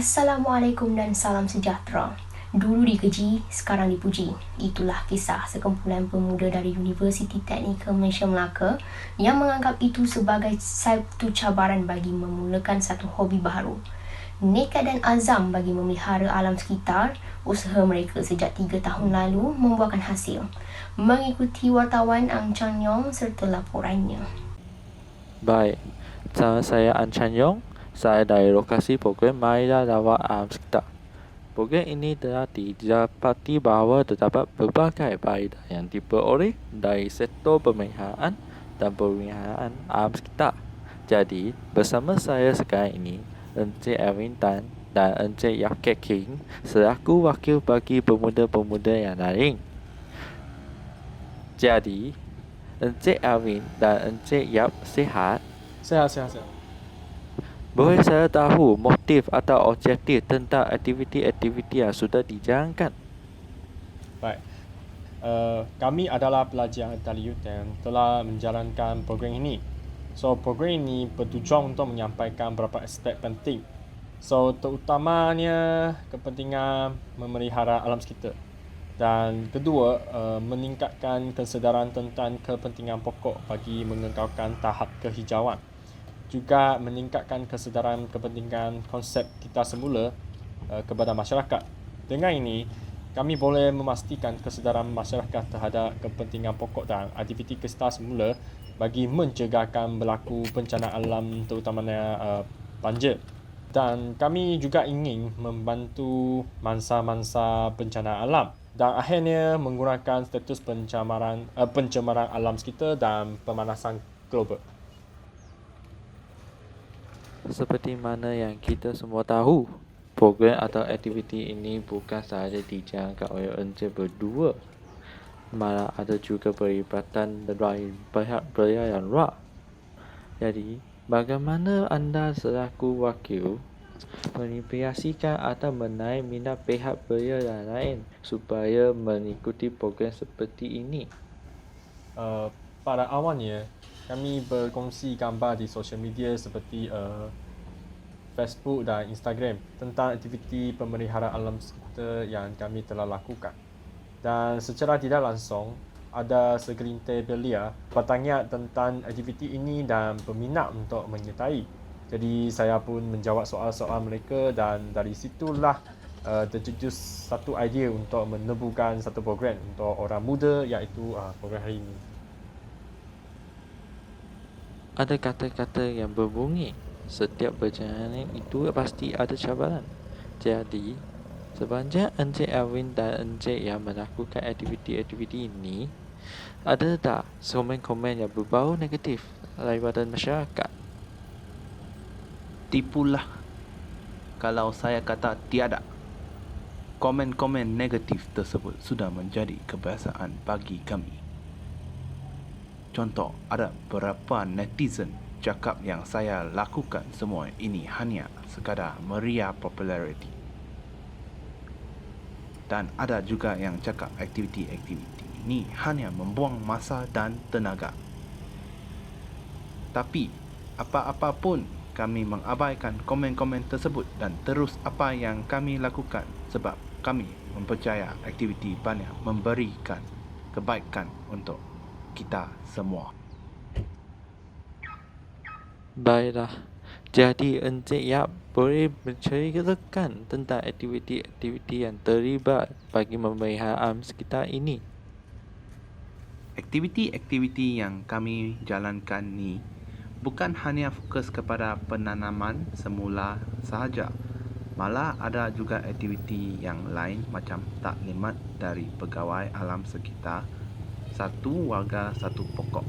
Assalamualaikum dan salam sejahtera. Dulu dikeji, sekarang dipuji. Itulah kisah sekumpulan pemuda dari Universiti Teknikal Malaysia Melaka yang menganggap itu sebagai satu cabaran bagi memulakan satu hobi baru. Nekat dan azam bagi memelihara alam sekitar, usaha mereka sejak 3 tahun lalu membuahkan hasil. Mengikuti wartawan Ang Chan Yong serta laporannya. Baik, nama saya An Chan Yong. Saya dari lokasi program Maya Rawat Alam Sekitar. Program ini telah didapati bahawa terdapat berbagai faedah yang diperoleh dari sektor pemeliharaan dan pemeliharaan alam sekitar. Jadi, bersama saya sekarang ini, Encik Erwin Tan dan Encik Yap King selaku wakil bagi pemuda-pemuda yang lain. Jadi, Encik Erwin dan Encik Yap sihat? Sehat. Boleh saya tahu motif atau objektif tentang aktiviti-aktiviti yang sudah dijalankan? Baik. Kami adalah pelajar Daliut yang telah menjalankan program ini. So, program ini bertujuan untuk menyampaikan beberapa aspek penting. So, terutamanya kepentingan memelihara alam sekitar. Dan kedua, meningkatkan kesedaran tentang kepentingan pokok bagi mengekalkan tahap kehijauan. Juga meningkatkan kesedaran kepentingan konsep kita semula kepada masyarakat. Dengan ini, kami boleh memastikan kesedaran masyarakat terhadap kepentingan pokok dan aktiviti kita semula bagi mencegahkan berlaku bencana alam terutamanya banjir. Dan kami juga ingin membantu mangsa-mangsa bencana alam dan akhirnya mengurangkan status pencemaran alam sekitar dan pemanasan global. Seperti mana yang kita semua tahu, program atau aktiviti ini bukan sahaja dijalankan oleh Encik berdua, malah ada juga perlibatan dari pihak belia yang luar. Jadi, bagaimana anda selaku wakil menginspirasikan atau menarik minat pihak belia yang lain supaya mengikuti program seperti ini? Pada awalnya, kami berkongsi gambar di sosial media seperti Facebook dan Instagram tentang aktiviti pemeliharaan alam sekitar yang kami telah lakukan. Dan secara tidak langsung, ada segelintir belia bertanya tentang aktiviti ini dan berminat untuk menyertai. Jadi saya pun menjawab soal-soal mereka dan dari situlah tercetus satu idea untuk menebuhkan satu program untuk orang muda, iaitu program hari ini. Ada kata-kata yang berbunyi, setiap perjalanan itu pasti ada cabaran. Jadi, sepanjang Encik Erwin dan Encik yang melakukan aktiviti-aktiviti ini, ada tak komen-komen yang berbau negatif daripada masyarakat? Tipulah kalau saya kata tiada. Komen-komen negatif tersebut sudah menjadi kebiasaan bagi kami. Contoh, ada beberapa netizen cakap yang saya lakukan semua ini hanya sekadar meriah populariti. Dan ada juga yang cakap aktiviti-aktiviti ini hanya membuang masa dan tenaga. Tapi, apa-apa pun kami mengabaikan komen-komen tersebut dan terus apa yang kami lakukan sebab kami mempercaya aktiviti banyak memberikan kebaikan untuk kita semua. Baiklah, jadi Encik Yap boleh menceritakan tentang aktiviti-aktiviti yang terlibat bagi memelihara alam sekitar ini. Aktiviti-aktiviti yang kami jalankan ni bukan hanya fokus kepada penanaman semula sahaja. Malah ada juga aktiviti yang lain macam taklimat dari pegawai alam sekitar, satu warga satu pokok,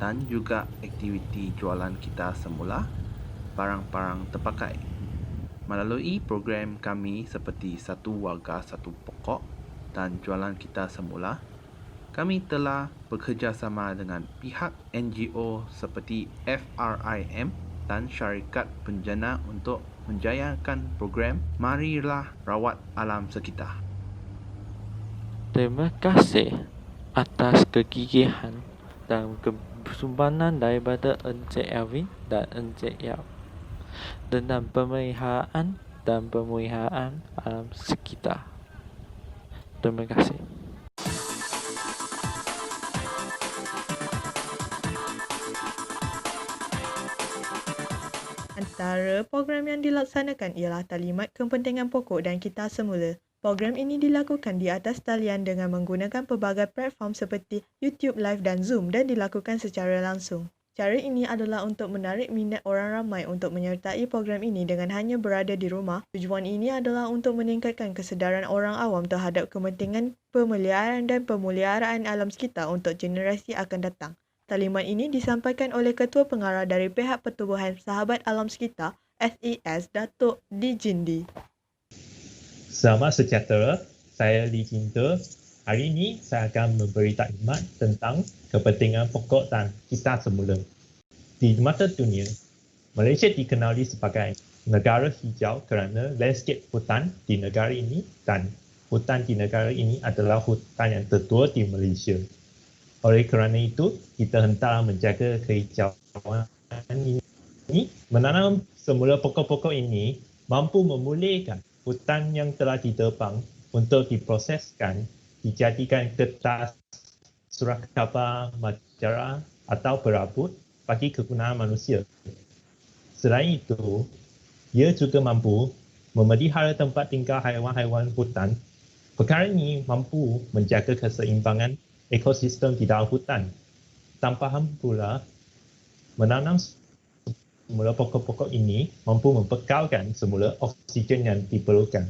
dan juga aktiviti jualan kita semula barang-barang terpakai. Melalui program kami seperti satu warga satu pokok dan jualan kita semula, kami telah bekerjasama dengan pihak NGO seperti FRIM dan syarikat penjana untuk menjayakan program Marilah Rawat Alam Sekitar. Terima kasih atas kegigihan dan kesumbangan daripada Encik Erwin dan Encik Yap tentang pemeliharaan dan pemeliharaan alam sekitar. Terima kasih. Antara program yang dilaksanakan ialah Talimat Kepentingan Pokok dan Kitar Semula. Program ini dilakukan di atas talian dengan menggunakan pelbagai platform seperti YouTube Live dan Zoom dan dilakukan secara langsung. Cara ini adalah untuk menarik minat orang ramai untuk menyertai program ini dengan hanya berada di rumah. Tujuan ini adalah untuk meningkatkan kesedaran orang awam terhadap kepentingan pemeliharaan dan pemeliharaan alam sekitar untuk generasi akan datang. Talimat ini disampaikan oleh Ketua Pengarah dari Pihak Pertubuhan Sahabat Alam Sekitar SES, Datuk D. Jindi. Selamat sejahtera, saya Lee Jinta. Hari ini saya akan memberi taklimat tentang kepentingan pokok dan kitar semula. Di mata dunia, Malaysia dikenali sebagai negara hijau kerana landscape hutan di negara ini dan hutan di negara ini adalah hutan yang tertua di Malaysia. Oleh kerana itu, kita hentar menjaga kehijauan ini. Menanam semula pokok-pokok ini mampu memulihkan hutan yang telah ditebang untuk diproseskan, dijadikan kertas, surat khabar, majalah atau berabut bagi kegunaan manusia. Selain itu, ia juga mampu memelihara tempat tinggal haiwan-haiwan hutan. Perkara ini mampu menjaga keseimbangan ekosistem di dalam hutan. Tambahan pula, menanam semula pokok-pokok ini mampu membekalkan semula oksigen yang diperlukan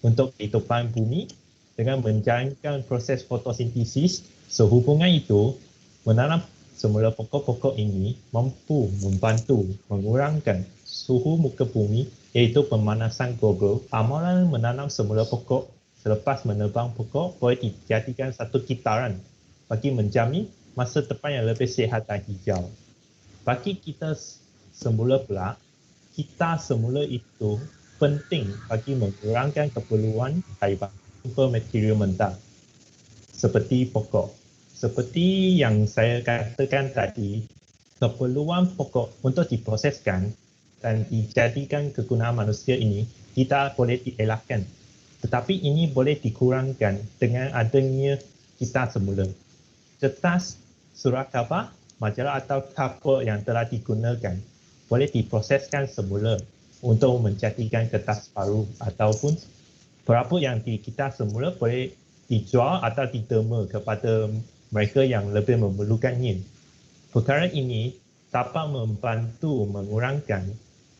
untuk kehidupan bumi dengan menjalankan proses fotosintesis. Sehubungan itu, menanam semula pokok-pokok ini mampu membantu mengurangkan suhu muka bumi iaitu pemanasan global. Amalan menanam semula pokok selepas menebang pokok boleh dijadikan satu kitaran bagi menjamin masa depan yang lebih sihat dan hijau. Bagi kita semula pula, kitar semula itu penting bagi mengurangkan keperluan haiwan tanpa material mentah seperti pokok. Seperti yang saya katakan tadi, keperluan pokok untuk diproseskan dan dijadikan kegunaan manusia ini tidak boleh dielakkan. Tetapi ini boleh dikurangkan dengan adanya kitar semula. Kertas, surat khabar, majalah atau kapur yang telah digunakan boleh diproseskan semula untuk menjadikan kertas baru ataupun perabot yang dikitar semula boleh dijual atau diterima kepada mereka yang lebih memerlukannya. Perkara ini dapat membantu mengurangkan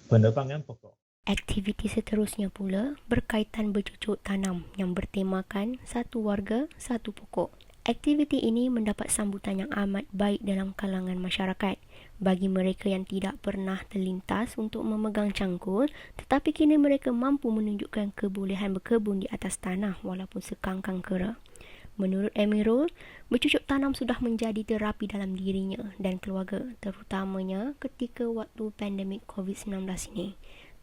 penebangan pokok. Aktiviti seterusnya pula berkaitan bercucuk tanam yang bertemakan satu warga, satu pokok. Aktiviti ini mendapat sambutan yang amat baik dalam kalangan masyarakat bagi mereka yang tidak pernah terlintas untuk memegang cangkul, tetapi kini mereka mampu menunjukkan kebolehan berkebun di atas tanah walaupun sekangkang kera. Menurut Amirul, bercucuk tanam sudah menjadi terapi dalam dirinya dan keluarga, terutamanya ketika waktu pandemik COVID-19 ini.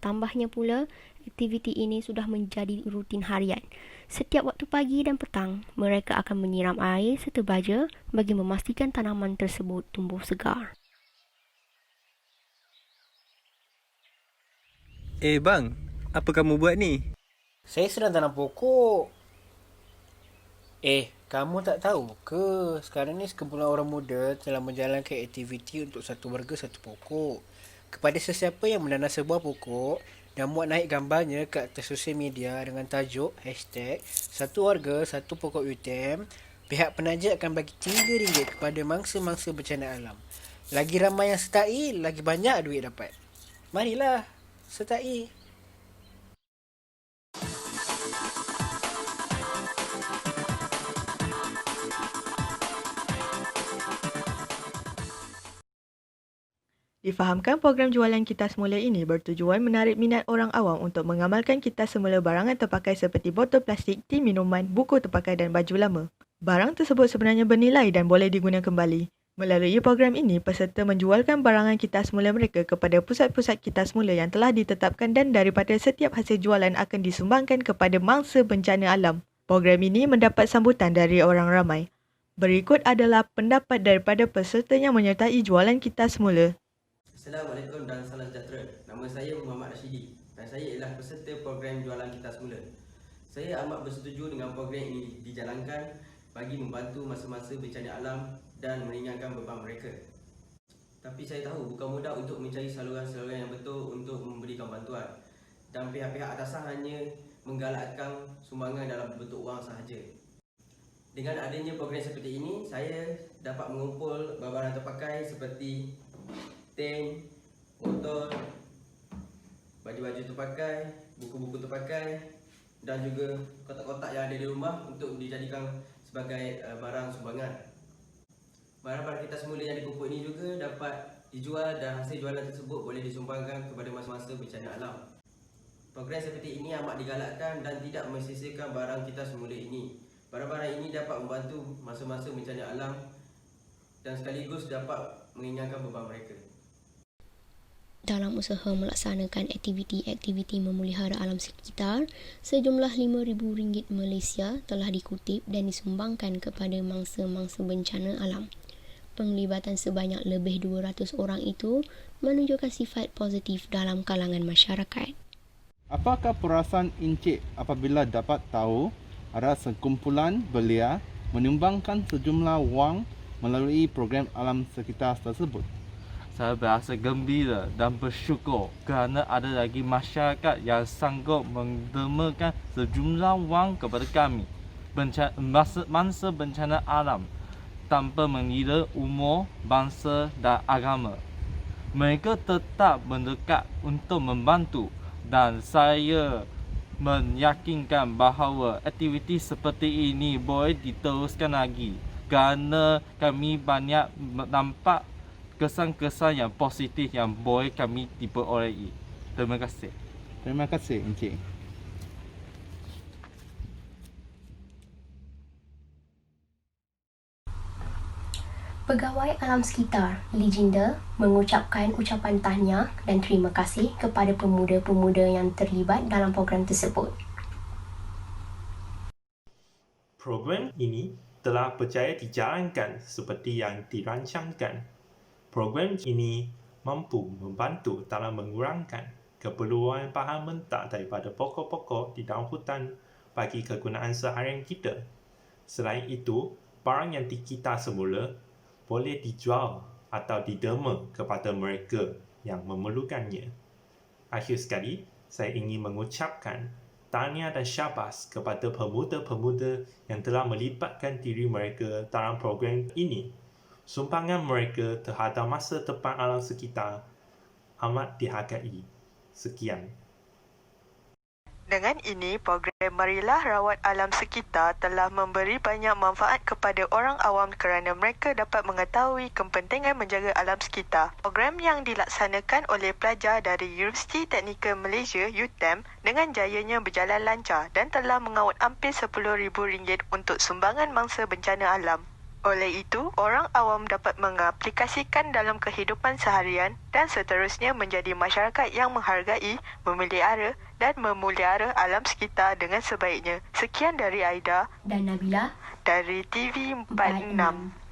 Tambahnya pula, aktiviti ini sudah menjadi rutin harian. Setiap waktu pagi dan petang, mereka akan menyiram air serta baja bagi memastikan tanaman tersebut tumbuh segar. Bang, apa kamu buat ni? Saya sedang tanam pokok. Kamu tak tahu ke? Sekarang ni sekumpulan orang muda telah menjalankan aktiviti untuk satu warga satu pokok. Kepada sesiapa yang menanam sebuah pokok dan muat naik gambarnya ke atas sosial media dengan tajuk #satu warga satu pokok UTM, pihak penaja akan bagi RM3 kepada mangsa-mangsa bencana alam. Lagi ramai yang sertai, lagi banyak duit dapat. Marilah, sertai. Difahamkan program jualan kitar semula ini bertujuan menarik minat orang awam untuk mengamalkan kitar semula barangan terpakai seperti botol plastik, tin minuman, buku terpakai dan baju lama. Barang tersebut sebenarnya bernilai dan boleh digunakan kembali. Melalui program ini, peserta menjualkan barangan kitar semula mereka kepada pusat-pusat kitar semula yang telah ditetapkan dan daripada setiap hasil jualan akan disumbangkan kepada mangsa bencana alam. Program ini mendapat sambutan dari orang ramai. Berikut adalah pendapat daripada peserta yang menyertai jualan kitar semula. Assalamualaikum dan salam sejahtera. Nama saya Muhammad Rashidi. dan saya ialah peserta program jualan kita semula. Saya amat bersetuju dengan program ini dijalankan bagi membantu masa-masa bencana alam dan meringankan beban mereka. Tapi saya tahu bukan mudah untuk mencari saluran-saluran yang betul untuk memberikan bantuan, dan pihak-pihak atasan hanya menggalakkan sumbangan dalam bentuk wang sahaja. Dengan adanya program seperti ini, saya dapat mengumpul barang-barang terpakai seperti tank, botol, baju-baju terpakai, buku-buku terpakai dan juga kotak-kotak yang ada di rumah untuk dijadikan sebagai barang sumbangan. Barang-barang kita semula yang dikumpul ini juga dapat dijual dan hasil jualan tersebut boleh disumbangkan kepada masa-masa bencana alam. Program seperti ini amat digalakkan dan tidak mensisihkan barang kita semula ini. Barang-barang ini dapat membantu masa-masa bencana alam dan sekaligus dapat meringankan beban mereka. Dalam usaha melaksanakan aktiviti-aktiviti memelihara alam sekitar, sejumlah RM5,000 Malaysia telah dikutip dan disumbangkan kepada mangsa-mangsa bencana alam. Penglibatan sebanyak lebih 200 orang itu menunjukkan sifat positif dalam kalangan masyarakat. Apakah perasaan Encik apabila dapat tahu ada sekumpulan belia menyumbangkan sejumlah wang melalui program alam sekitar tersebut? Saya berasa gembira dan bersyukur kerana ada lagi masyarakat yang sanggup mendermakan sejumlah wang kepada kami mangsa bencana alam tanpa mengira umur, bangsa dan agama. Mereka tetap mendekat untuk membantu dan saya meyakinkan bahawa aktiviti seperti ini boleh diteruskan lagi kerana kami banyak nampak kesan-kesan yang positif yang boleh kami diperolehi. Terima kasih. Terima kasih Encik. Pegawai alam sekitar, Legenda, mengucapkan ucapan tahniah dan terima kasih kepada pemuda-pemuda yang terlibat dalam program tersebut. Program ini telah berjaya dijalankan seperti yang dirancangkan. Program ini mampu membantu dalam mengurangkan keperluan bahan mentah daripada pokok-pokok di dalam hutan bagi kegunaan seharian kita. Selain itu, barang yang kita semula boleh dijual atau diderma kepada mereka yang memerlukannya. Akhir sekali, saya ingin mengucapkan tahniah dan syabas kepada pemuda-pemuda yang telah melibatkan diri mereka dalam program ini. Sumbangan mereka terhadap masa depan alam sekitar amat dihargai. Sekian. Dengan ini, program Marilah Rawat Alam Sekitar telah memberi banyak manfaat kepada orang awam kerana mereka dapat mengetahui kepentingan menjaga alam sekitar. Program yang dilaksanakan oleh pelajar dari Universiti Teknikal Malaysia UTM dengan jayanya berjalan lancar dan telah mengawut hampir RM10,000 untuk sumbangan mangsa bencana alam. Oleh itu, orang awam dapat mengaplikasikan dalam kehidupan seharian dan seterusnya menjadi masyarakat yang menghargai, memelihara dan memelihara alam sekitar dengan sebaiknya. Sekian dari Aida Dan Nabila dari TV 46.